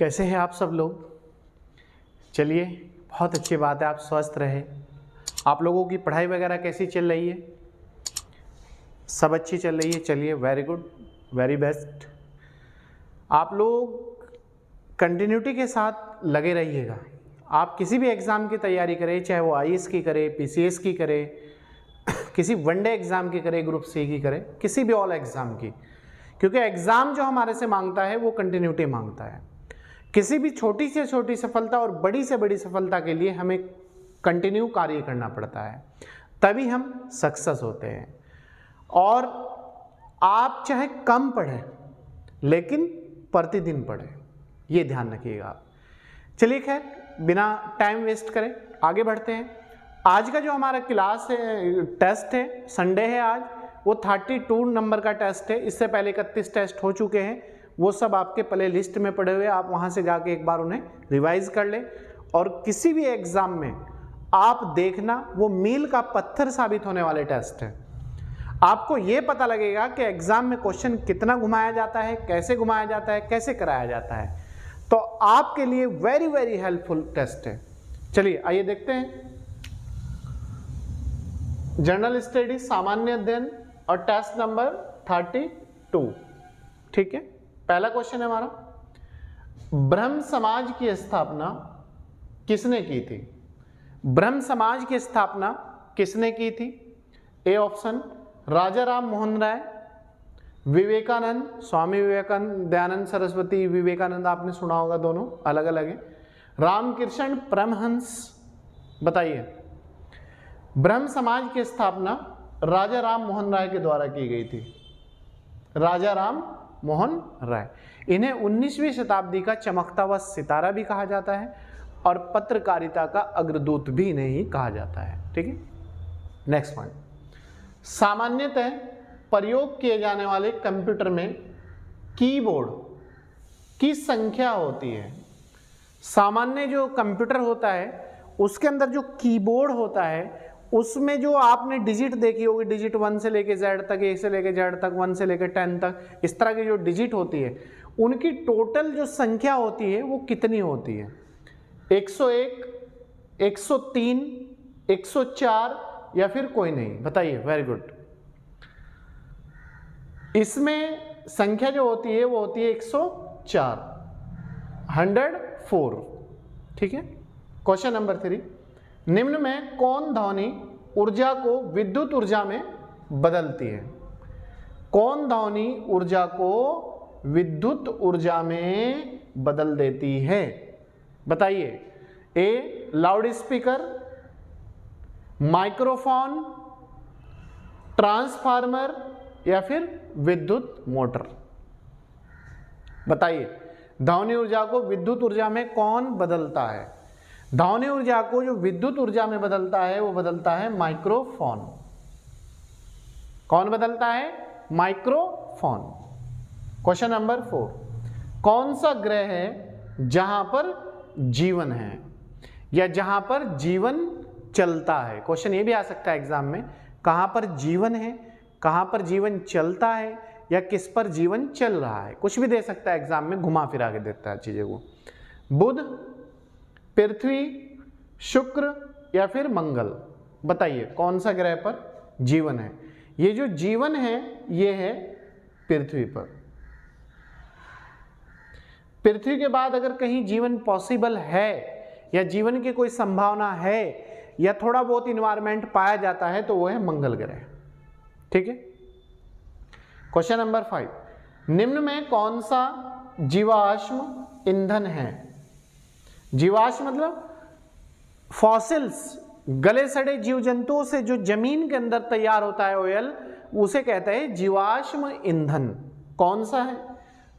कैसे हैं आप सब लोग? चलिए, बहुत अच्छी बात है, आप स्वस्थ रहे। आप लोगों की पढ़ाई वगैरह कैसी चल रही है? सब अच्छी चल रही है। चलिए, वेरी गुड, वेरी बेस्ट। आप लोग कंटिन्यूटी के साथ लगे रहिएगा। आप किसी भी एग्ज़ाम की तैयारी करें, चाहे वो आईएएस की करे, पीसीएस की करे, किसी वनडे एग्ज़ाम की करे, ग्रुप सी की करे, किसी भी ऑल एग्ज़ाम की, क्योंकि एग्ज़ाम जो हमारे से मांगता है वो कंटिन्यूटी मांगता है। किसी भी छोटी से छोटी सफलता और बड़ी से बड़ी सफलता के लिए हमें कंटिन्यू कार्य करना पड़ता है, तभी हम सक्सेस होते हैं। और आप चाहे कम पढ़ें लेकिन प्रतिदिन पढ़ें, ये ध्यान रखिएगा आप। चलिए खैर, बिना टाइम वेस्ट करें आगे बढ़ते हैं। आज का जो हमारा क्लास है, टेस्ट है, संडे है आज, वो 32 नंबर का टेस्ट है। इससे पहले 31 टेस्ट हो चुके हैं, वो सब आपके प्ले लिस्ट में पड़े हुए, आप वहाँ से जाके एक बार उन्हें रिवाइज कर लें। और किसी भी एग्ज़ाम में आप देखना, वो मील का पत्थर साबित होने वाले टेस्ट है। आपको ये पता लगेगा कि एग्ज़ाम में क्वेश्चन कितना घुमाया जाता है, कैसे घुमाया जाता है, कैसे कराया जाता है। तो आपके लिए वेरी वेरी हेल्पफुल टेस्ट है। चलिए आइए देखते हैं। जनरल स्टडीज सामान्य अध्ययन और टेस्ट नंबर 32। ठीक है, पहला क्वेश्चन है हमारा, ब्रह्म समाज की स्थापना किसने की थी? ब्रह्म समाज की स्थापना किसने की थी? ए ऑप्शन राजा राम मोहन राय, विवेकानंद, स्वामी विवेकानंद, दयानंद सरस्वती विवेकानंद, आपने सुना होगा, दोनों अलग अलग हैं। रामकृष्ण परमहंस। बताइए, ब्रह्म समाज की स्थापना राजा राम मोहन राय के द्वारा की गई थी। राजा राम मोहन राय, इन्हें 19वीं शताब्दी का चमकता हुआ सितारा भी कहा जाता है और पत्रकारिता का अग्रदूत भी इन्हें ही कहा जाता है। ठीक है, नेक्स्ट पॉइंट, सामान्यतः प्रयोग किए जाने वाले कंप्यूटर में कीबोर्ड की संख्या होती है। सामान्य जो कंप्यूटर होता है उसके अंदर जो कीबोर्ड होता है, उसमें जो आपने डिजिट देखी होगी, डिजिट 1 से लेके Z तक, 1 से लेके Z तक, 1 से लेके 10 तक, इस तरह की जो डिजिट होती है, उनकी टोटल जो संख्या होती है वो कितनी होती है? 101, 103, 104 या फिर कोई नहीं? बताइए, वेरी गुड। इसमें संख्या जो होती है वो होती है 104, 104। ठीक है, क्वेश्चन नंबर 3, निम्न में कौन ध्वनि ऊर्जा को विद्युत ऊर्जा में बदलती है? कौन ध्वनि ऊर्जा को विद्युत ऊर्जा में बदल देती है? बताइए, ए लाउड स्पीकर, माइक्रोफोन, ट्रांसफार्मर या फिर विद्युत मोटर? बताइए, ध्वनि ऊर्जा को विद्युत ऊर्जा में कौन बदलता है? ध्वनि ऊर्जा को जो विद्युत ऊर्जा में बदलता है वो बदलता है माइक्रोफोन। कौन बदलता है? माइक्रोफोन। क्वेश्चन नंबर 4, कौन सा ग्रह है जहां पर जीवन है या जहां पर जीवन चलता है? क्वेश्चन ये भी आ सकता है एग्जाम में, कहां पर जीवन है, कहां पर जीवन चलता है, या किस पर जीवन चल रहा है? कुछ भी दे सकता है एग्जाम में, घुमा फिरा के देता है चीजें को। बुध, पृथ्वी, शुक्र या फिर मंगल? बताइए, कौन सा ग्रह पर जीवन है? ये जो जीवन है ये है पृथ्वी पर। पृथ्वी के बाद अगर कहीं जीवन पॉसिबल है या जीवन की कोई संभावना है या थोड़ा बहुत इन्वायरमेंट पाया जाता है तो वो है मंगल ग्रह। ठीक है, क्वेश्चन नंबर 5, निम्न में कौन सा जीवाश्म ईंधन है? जीवाश्म मतलब फॉसिल्स, गले सड़े जीव जंतुओं से जो जमीन के अंदर तैयार होता है ऑयल, उसे कहते हैं जीवाश्म ईंधन। कौन सा है?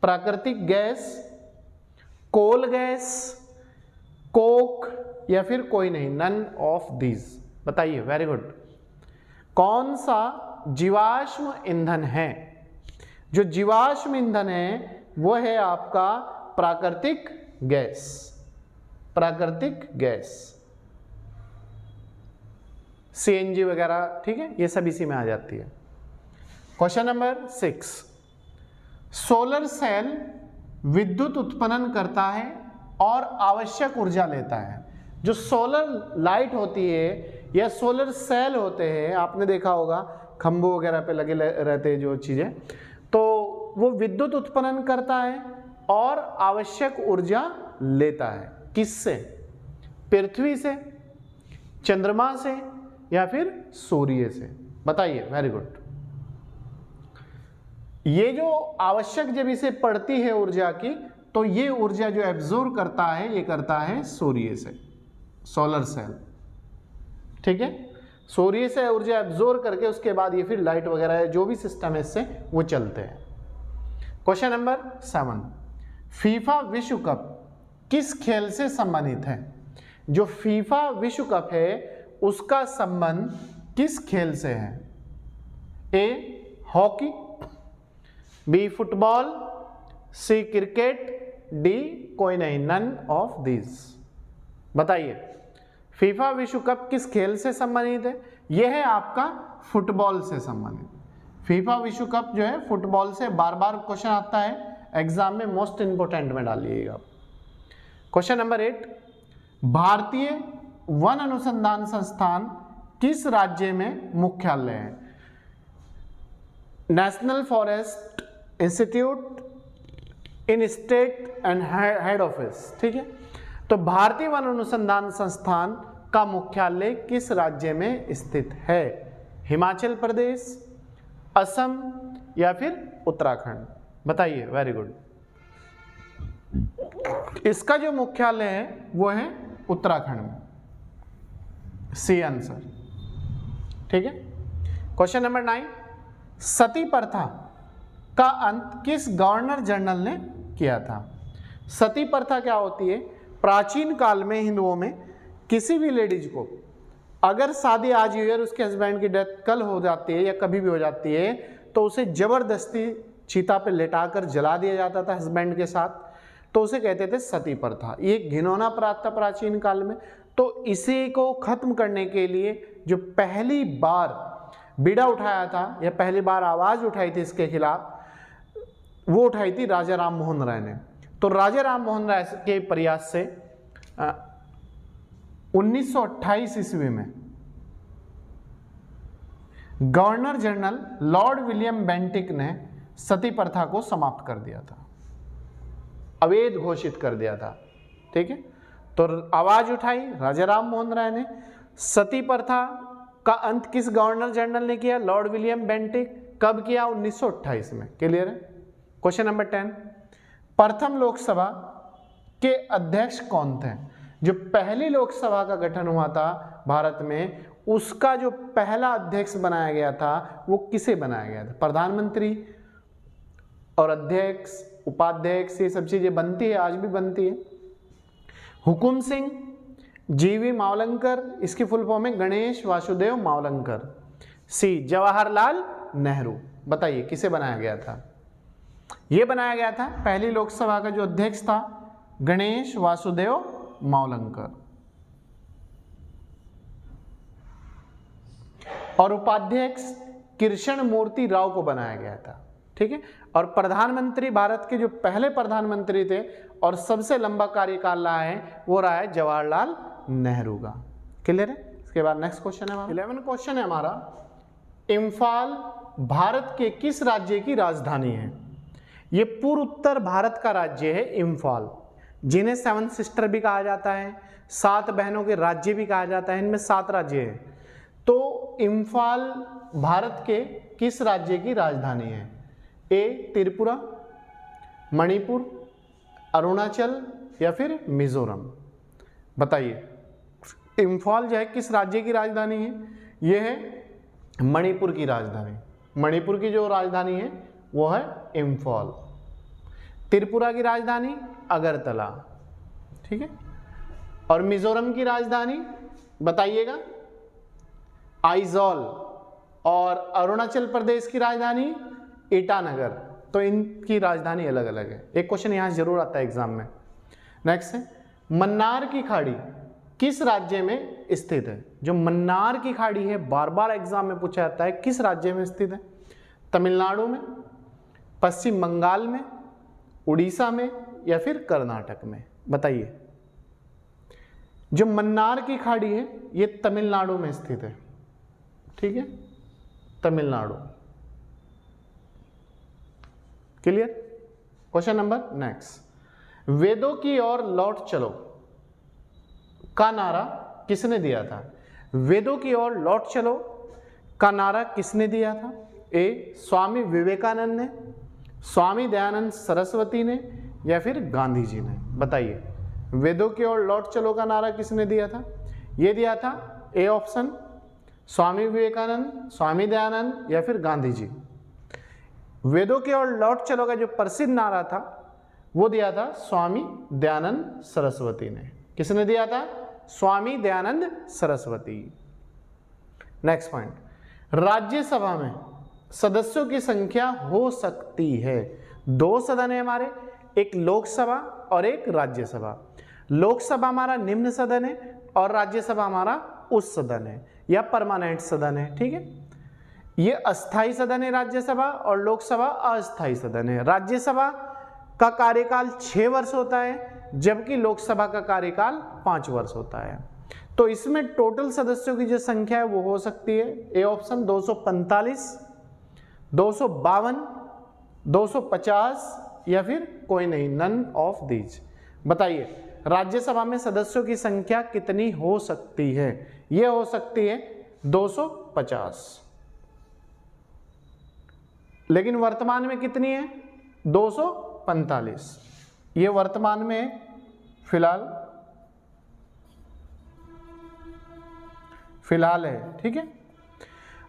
प्राकृतिक गैस, कोल गैस, कोक या फिर कोई नहीं? None of these. बताइए, वेरी गुड। कौन सा जीवाश्म ईंधन है? जो जीवाश्म ईंधन है वो है आपका प्राकृतिक गैस। प्राकृतिक गैस, CNG वगैरह, ठीक है, ये सब इसी में आ जाती है। क्वेश्चन नंबर 6, सोलर सेल विद्युत उत्पन्न करता है और आवश्यक ऊर्जा लेता है। जो सोलर लाइट होती है या सोलर सेल होते हैं, आपने देखा होगा खंभों वगैरह पे लगे रहते हैं जो चीज़ें, तो वो विद्युत उत्पन्न करता है और आवश्यक ऊर्जा लेता है। किससे? पृथ्वी से, चंद्रमा से या फिर सूर्य से? बताइए। Very good. ये जो आवश्यक जब इसे पड़ती है ऊर्जा की, तो ये ऊर्जा जो एब्जॉर्ब करता है ये करता है सूर्य से, सोलर सेल। ठीक है, सूर्य से ऊर्जा एब्जॉर्ब करके उसके बाद ये फिर लाइट वगैरह जो भी सिस्टम है इससे वो चलते हैं। क्वेश्चन नंबर 7, फीफा विश्व कप किस खेल से संबंधित है? जो फीफा विश्व कप है उसका संबंध किस खेल से है? A hockey, B football, C cricket, D कोई नहीं, नन ऑफ दिस। बताइए, फीफा विश्व कप किस खेल से संबंधित है? यह है आपका फुटबॉल से संबंधित। फीफा विश्व कप जो है फुटबॉल से, बार बार क्वेश्चन आता है एग्जाम में, मोस्ट इंपोर्टेंट में डालिएगा। क्वेश्चन नंबर 8, भारतीय वन अनुसंधान संस्थान किस राज्य में मुख्यालय है? National forest institute, in state and head office. ठीक है, तो भारतीय वन अनुसंधान संस्थान का मुख्यालय किस राज्य में स्थित है? हिमाचल प्रदेश, असम या फिर उत्तराखंड? बताइए। Very good. इसका जो मुख्यालय है वो है उत्तराखंड में, सी आंसर। ठीक है। क्वेश्चन नंबर 9, सती प्रथा का अंत किस गवर्नर जनरल ने किया था? सती प्रथा क्या होती है? प्राचीन काल में हिंदुओं में किसी भी लेडीज को अगर शादी आज हुई और उसके हस्बैंड की डेथ कल हो जाती है या कभी भी हो जाती है, तो उसे जबरदस्ती चिता पे लेटाकर जला दिया जाता था हस्बैंड के साथ, तो उसे कहते थे सती प्रथा। ये घिनौना अपराध था प्राचीन काल में। तो इसी को खत्म करने के लिए जो पहली बार बीड़ा उठाया था या पहली बार आवाज उठाई थी इसके खिलाफ, वो उठाई थी राजा राम मोहन राय ने। तो राजा राम मोहन राय के प्रयास से 1928 ईस्वी में governor general Lord William Bentinck ने सती प्रथा को समाप्त कर दिया था, अवैध घोषित कर दिया था। ठीक है, तो आवाज उठाई राजा राम मोहन राय ने। सती प्रथा का अंत किस गवर्नर जनरल ने किया? Lord William Bentinck. कब किया? 1928 में। क्लियर है। क्वेश्चन नंबर 10, प्रथम लोकसभा के अध्यक्ष कौन थे? जो पहली लोकसभा का गठन हुआ था भारत में, उसका जो पहला अध्यक्ष बनाया गया था वो किसे बनाया गया था? प्रधानमंत्री और अध्यक्ष, उपाध्यक्ष, ये सब चीजें बनती है, आज भी बनती है। हुकुम सिंह, जीवी मावलंकर, इसकी फुल फॉर्म है गणेश वासुदेव मावलंकर। सी जवाहरलाल नेहरू। बताइए किसे बनाया गया था? यह बनाया गया था पहली लोकसभा का जो अध्यक्ष था गणेश वासुदेव मावलंकर, और उपाध्यक्ष कृष्ण मूर्ति राव को बनाया गया था। ठीक है, और प्रधानमंत्री, भारत के जो पहले प्रधानमंत्री थे और सबसे लंबा कार्यकाल रहा है वो रहा है जवाहरलाल नेहरू का। क्लियर है। इसके बाद नेक्स्ट क्वेश्चन है हमारा 11 क्वेश्चन है हमारा, इम्फाल भारत के किस राज्य की राजधानी है? ये पूर्व उत्तर भारत का राज्य है इम्फाल, जिन्हें 7 सिस्टर भी कहा जाता है, 7 बहनों के राज्य भी कहा जाता है। इनमें 7 राज्य हैं। तो इम्फाल भारत के किस राज्य की राजधानी है? ए त्रिपुरा, मणिपुर, अरुणाचल या फिर मिजोरम? बताइए, इम्फाल जो है किस राज्य की राजधानी है? यह है मणिपुर की राजधानी। मणिपुर की जो राजधानी है वो है इम्फाल। त्रिपुरा की राजधानी अगरतला। ठीक है, और मिजोरम की राजधानी बताइएगा आइजॉल, और अरुणाचल प्रदेश की राजधानी ईटानगर। तो इनकी राजधानी अलग अलग है। एक क्वेश्चन यहां जरूर आता है एग्जाम में। नेक्स्ट है, मन्नार की खाड़ी किस राज्य में स्थित है? जो मन्नार की खाड़ी है बार बार एग्जाम में पूछा जाता है, किस राज्य में स्थित है? तमिलनाडु में, पश्चिम बंगाल में, उड़ीसा में या फिर कर्नाटक में? बताइए। जो मन्नार की खाड़ी है ये तमिलनाडु में स्थित है, ठीक है, Tamil Nadu. Clear? Question number next, वेदों की ओर लौट चलो का नारा किसने दिया था? वेदों की ओर लौट चलो का नारा किसने दिया था? ए स्वामी विवेकानंद ने, स्वामी दयानंद सरस्वती ने, या फिर गांधी जी ने? बताइए। वेदों की ओर लौट चलो का नारा किसने दिया था? ये दिया था ए ऑप्शन स्वामी विवेकानंद, स्वामी दयानंद, या फिर गांधी जी। वेदों की ओर लौट चलो का जो प्रसिद्ध नारा था वो दिया था स्वामी दयानंद सरस्वती ने। किसने दिया था? स्वामी दयानंद सरस्वती। नेक्स्ट पॉइंट, राज्यसभा में सदस्यों की संख्या हो सकती है, दो सदन है हमारे, एक लोकसभा और एक राज्यसभा। लोकसभा हमारा निम्न सदन है और राज्यसभा हमारा उच्च सदन है या परमानेंट सदन है, ठीक है। ये अस्थाई सदन है राज्यसभा और लोकसभा अस्थाई सदन है। राज्यसभा का कार्यकाल 6 वर्ष होता है जबकि लोकसभा का कार्यकाल 5 वर्ष होता है। तो इसमें टोटल सदस्यों की जो संख्या है वो हो सकती है ए ऑप्शन 245, 252, 250 या फिर कोई नहीं, नन ऑफ दीज। बताइए राज्यसभा में सदस्यों की संख्या कितनी हो सकती है? ये हो सकती है 250, लेकिन वर्तमान में कितनी है? 245। ये वर्तमान में फिलहाल है, ठीक है।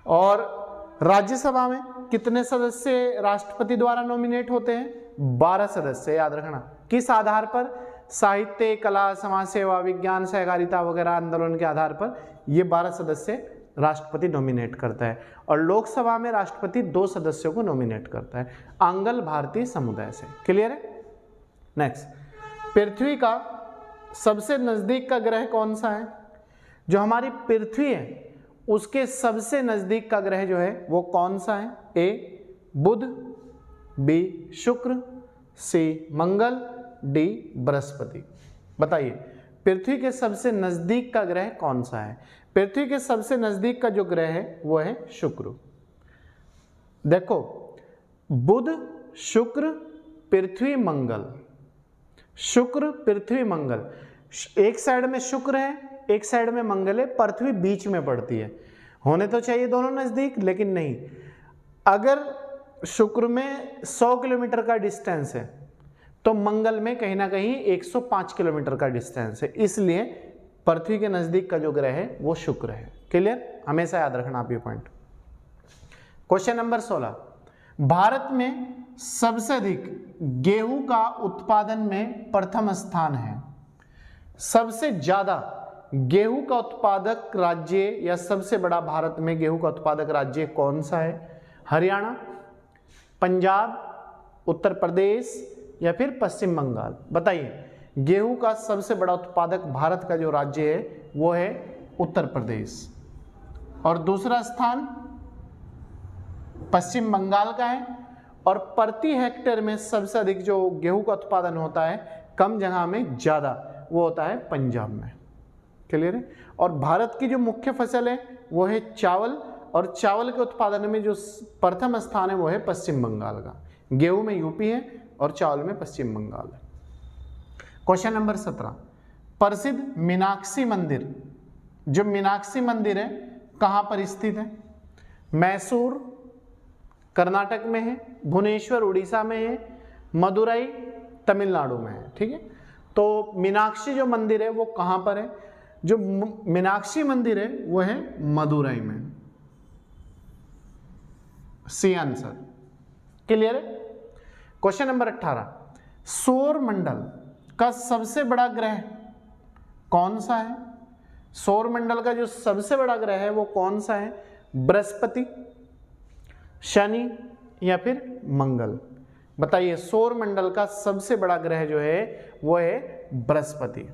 और राज्यसभा में कितने सदस्य राष्ट्रपति द्वारा नॉमिनेट होते हैं? 12 सदस्य, याद रखना। किस आधार पर? साहित्य, कला, समाज सेवा, विज्ञान, सहकारिता वगैरह आंदोलन के आधार पर ये 12 सदस्य राष्ट्रपति नॉमिनेट करता है। और लोकसभा में राष्ट्रपति 2 सदस्यों को नॉमिनेट करता है आंग्ल भारतीय समुदाय से। क्लियर है? नेक्स्ट, पृथ्वी का सबसे नजदीक का ग्रह कौन सा है? जो हमारी पृथ्वी है उसके सबसे नजदीक का ग्रह जो है वो कौन सा है? ए बुध, बी शुक्र, सी मंगल, डी बृहस्पति। बताइए पृथ्वी के सबसे नजदीक का ग्रह कौन सा है? पृथ्वी के सबसे नजदीक का जो ग्रह है वो है शुक्र। देखो बुध, शुक्र, पृथ्वी, मंगल, शुक्र, पृथ्वी, मंगल। एक साइड में शुक्र है, एक साइड में मंगल है, पृथ्वी बीच में पड़ती है। होने तो चाहिए दोनों नजदीक, लेकिन नहीं। अगर शुक्र में 100 किलोमीटर का डिस्टेंस है तो मंगल में कहीं ना कहीं 105 किलोमीटर का डिस्टेंस है, इसलिए पृथ्वी के नजदीक का जो ग्रह है वो शुक्र है। क्लियर? हमेशा याद रखना आप ये पॉइंट। क्वेश्चन नंबर 16, भारत में सबसे अधिक गेहूं का उत्पादन में प्रथम स्थान है। सबसे ज्यादा गेहूं का उत्पादक राज्य या सबसे बड़ा भारत में गेहूं का उत्पादक राज्य कौन सा है? हरियाणा, पंजाब, उत्तर प्रदेश या फिर पश्चिम बंगाल? बताइए गेहूं का सबसे बड़ा उत्पादक भारत का जो राज्य है वो है उत्तर प्रदेश, और दूसरा स्थान पश्चिम बंगाल का है। और प्रति हेक्टेयर में सबसे अधिक जो गेहूं का उत्पादन होता है कम जगह में ज्यादा, वो होता है पंजाब में। क्लियर है? और भारत की जो मुख्य फसल है वो है चावल, और चावल के उत्पादन में जो प्रथम स्थान है वो है पश्चिम बंगाल का। गेहूं में यूपी है और चावल में पश्चिम बंगाल है। क्वेश्चन नंबर 17, प्रसिद्ध मीनाक्षी मंदिर, जो मीनाक्षी मंदिर है कहां पर स्थित है? मैसूर कर्नाटक में है, भुवनेश्वर उड़ीसा में है, मदुरई तमिलनाडु में है। ठीक है, तो मीनाक्षी जो मंदिर है वो कहां पर है? जो मीनाक्षी मंदिर है वो है मदुरई में। C answer. क्लियर है? क्वेश्चन नंबर 18, सौर मंडल का सबसे बड़ा ग्रह कौन सा है? सौर मंडल का जो सबसे बड़ा ग्रह है वो कौन सा है? बृहस्पति, शनि या फिर मंगल? बताइए सौर मंडल का सबसे बड़ा ग्रह जो है वो है बृहस्पति।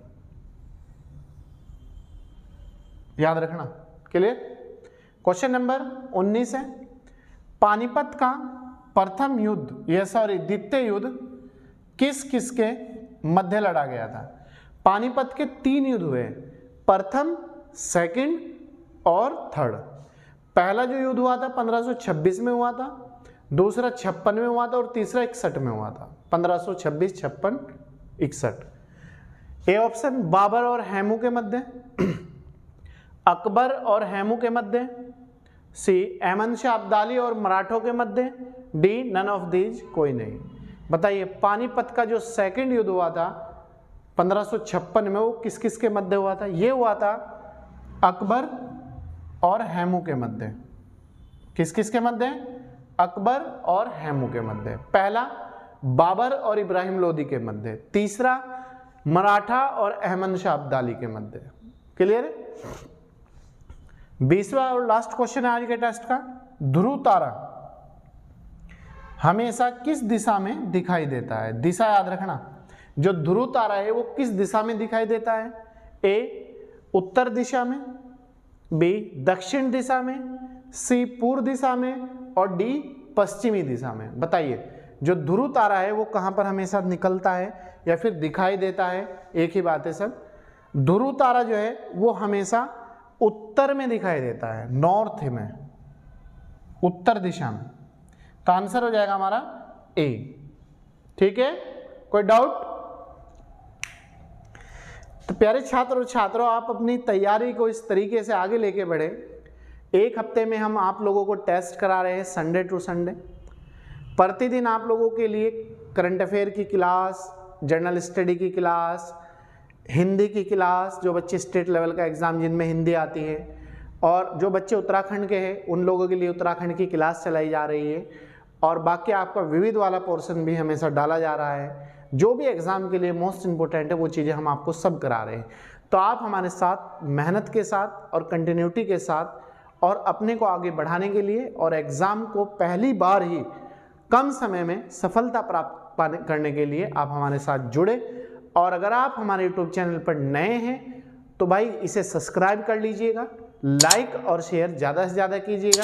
याद रखना। क्लियर? क्वेश्चन नंबर 19 है, पानीपत का प्रथम युद्ध, या सॉरी द्वितीय युद्ध किस किस के मध्य लड़ा गया था? पानीपत के 3 युद्ध हुए, प्रथम, सेकंड और थर्ड। पहला जो युद्ध हुआ था 1526 में हुआ था, दूसरा 56 में हुआ था और तीसरा 61 में हुआ था। 1526, 56, 61। ए ऑप्शन बाबर और हैमू के मध्य, अकबर और हैमू के मध्य, सी अहमद शाह अब्दाली और मराठों के मध्य, डी नन ऑफ दीज कोई नहीं। बताइए पानीपत का जो सेकंड युद्ध हुआ था 1556 में, वो किस किस के मध्य हुआ था? ये हुआ था अकबर और हैमू के मध्य। किस किस के मध्य? अकबर और हैमू के मध्य। पहला बाबर और इब्राहिम लोदी के मध्य, तीसरा मराठा और अहमद शाह अब्दाली के मध्य। क्लियर है? 20वां और लास्ट क्वेश्चन है आज के टेस्ट का। ध्रुव तारा हमेशा किस दिशा में दिखाई देता है? दिशा याद रखना, जो ध्रुव तारा है वो किस दिशा में दिखाई देता है? ए उत्तर दिशा में, बी दक्षिण दिशा में, सी पूर्व दिशा में और डी पश्चिमी दिशा में। बताइए जो ध्रुव तारा है वो कहां पर हमेशा निकलता है या फिर दिखाई देता है? एक ही बात है सब। ध्रुव तारा जो है वो हमेशा उत्तर में दिखाई देता है, नॉर्थ में, उत्तर दिशा में। तो आंसर हो जाएगा हमारा ए। ठीक है, कोई डाउट? तो प्यारे छात्र और छात्रों, आप अपनी तैयारी को इस तरीके से आगे लेके बढ़े। एक हफ्ते में हम आप लोगों को टेस्ट करा रहे हैं संडे टू संडे। प्रतिदिन आप लोगों के लिए करंट अफेयर की क्लास, जनरल स्टडी की क्लास, हिंदी की क्लास, जो बच्चे स्टेट लेवल का एग्ज़ाम जिनमें हिंदी आती है, और जो बच्चे उत्तराखंड के हैं उन लोगों के लिए उत्तराखंड की क्लास चलाई जा रही है, और बाकी आपका विविध वाला पोर्शन भी हमेशा डाला जा रहा है। जो भी एग्ज़ाम के लिए मोस्ट इम्पोर्टेंट है वो चीज़ें हम आपको सब करा रहे हैं। तो आप हमारे साथ मेहनत के साथ और कंटिन्यूटी के साथ और अपने को आगे बढ़ाने के लिए और एग्ज़ाम को पहली बार ही कम समय में सफलता प्राप्त करने के लिए आप हमारे साथ जुड़े। और अगर आप हमारे YouTube चैनल पर नए हैं तो भाई इसे सब्सक्राइब कर लीजिएगा, लाइक और शेयर ज़्यादा से ज़्यादा कीजिएगा,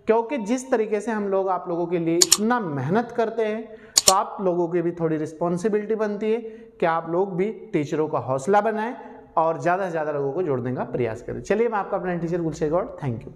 क्योंकि जिस तरीके से हम लोग आप लोगों के लिए इतना मेहनत करते हैं तो आप लोगों की भी थोड़ी रिस्पॉन्सिबिलिटी बनती है कि आप लोग भी टीचरों का हौसला बनाएं और ज़्यादा से ज़्यादा लोगों को जोड़ने का प्रयास करें। चलिए, मैं आपका अपना टीचर गुलशेखर गौड़, थैंक यू।